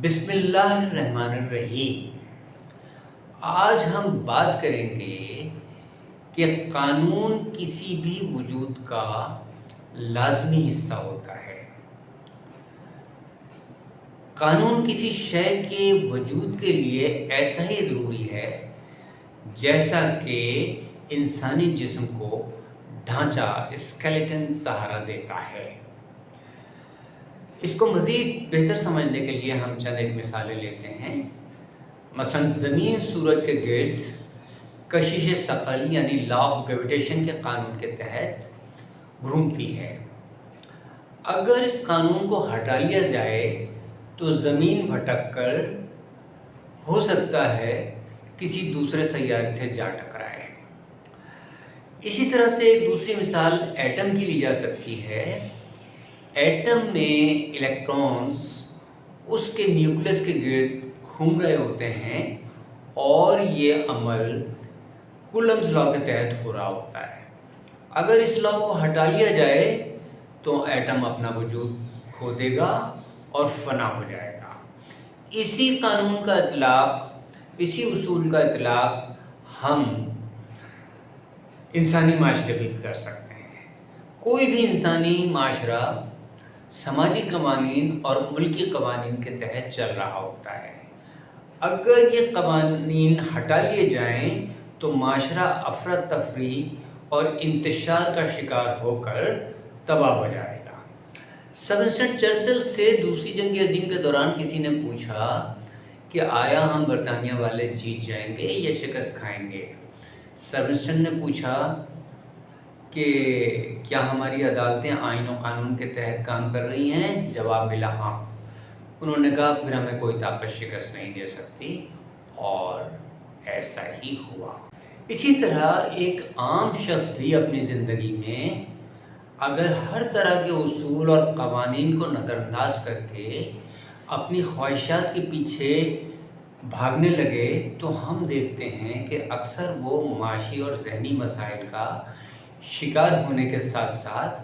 بسم اللہ الرحمن الرحیم۔ آج ہم بات کریں گے کہ قانون کسی بھی وجود کا لازمی حصہ ہوتا ہے۔ قانون کسی شے کے وجود کے لیے ایسا ہی ضروری ہے جیسا کہ انسانی جسم کو ڈھانچہ اسکیلیٹن سہارا دیتا ہے۔ اس کو مزید بہتر سمجھنے کے لیے ہم چند ایک مثالیں لیتے ہیں۔ مثلا زمین سورج کے گرد کشش ثقل یعنی لا آف گریویٹیشن کے قانون کے تحت گھومتی ہے۔ اگر اس قانون کو ہٹا لیا جائے تو زمین بھٹک کر ہو سکتا ہے کسی دوسرے سیارے سے جا ٹکرائے۔ اسی طرح سے ایک دوسری مثال ایٹم کی لی جا سکتی ہے۔ ایٹم میں الیکٹرانز اس کے نیوکلس کے گرد گھوم رہے ہوتے ہیں اور یہ عمل کولمبز لا کے تحت ہو رہا ہوتا ہے۔ اگر اس لا کو ہٹا لیا جائے تو ایٹم اپنا وجود کھو دے گا اور فنا ہو جائے گا۔ اسی قانون کا اطلاق، اسی اصول کا اطلاق ہم انسانی معاشرے بھی کر سکتے ہیں۔ کوئی بھی انسانی معاشرہ سماجی قوانین اور ملکی قوانین کے تحت چل رہا ہوتا ہے۔ اگر یہ قوانین ہٹا لیے جائیں تو معاشرہ افراتفری اور انتشار کا شکار ہو کر تباہ ہو جائے گا۔ سر ونسٹن چرچل سے دوسری جنگ عظیم کے دوران کسی نے پوچھا کہ آیا ہم برطانیہ والے جیت جائیں گے یا شکست کھائیں گے؟ سر ونسٹن نے پوچھا کہ کیا ہماری عدالتیں آئین و قانون کے تحت کام کر رہی ہیں؟ جواب ملا ہاں۔ انہوں نے کہا پھر ہمیں کوئی طاقت شکست نہیں دے سکتی، اور ایسا ہی ہوا۔ اسی طرح ایک عام شخص بھی اپنی زندگی میں اگر ہر طرح کے اصول اور قوانین کو نظر انداز کر کے اپنی خواہشات کے پیچھے بھاگنے لگے تو ہم دیکھتے ہیں کہ اکثر وہ معاشی اور ذہنی مسائل کا شکار ہونے کے ساتھ ساتھ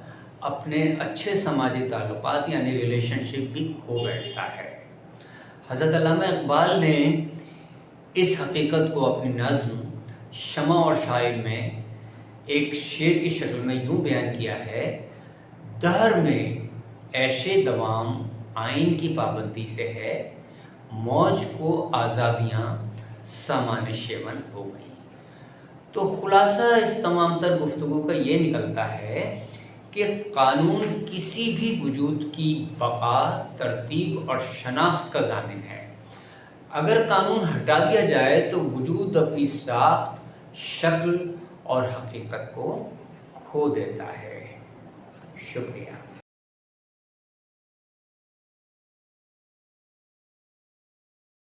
اپنے اچھے سماجی تعلقات یعنی ریلیشن شپ بھی کھو بیٹھتا ہے۔ حضرت علامہ اقبال نے اس حقیقت کو اپنی نظم شمع اور شائل میں ایک شعر کی شکل میں یوں بیان کیا ہے: دہر میں عیش دوام آئین کی پابندی سے ہے، موج کو آزادیاں سامان شیون ہو گئیں۔ تو خلاصہ اس تمام تر گفتگو کا یہ نکلتا ہے کہ قانون کسی بھی وجود کی بقا، ترتیب اور شناخت کا ضامن ہے۔ اگر قانون ہٹا دیا جائے تو وجود اپنی ساخت، شکل اور حقیقت کو کھو دیتا ہے۔ شکریہ۔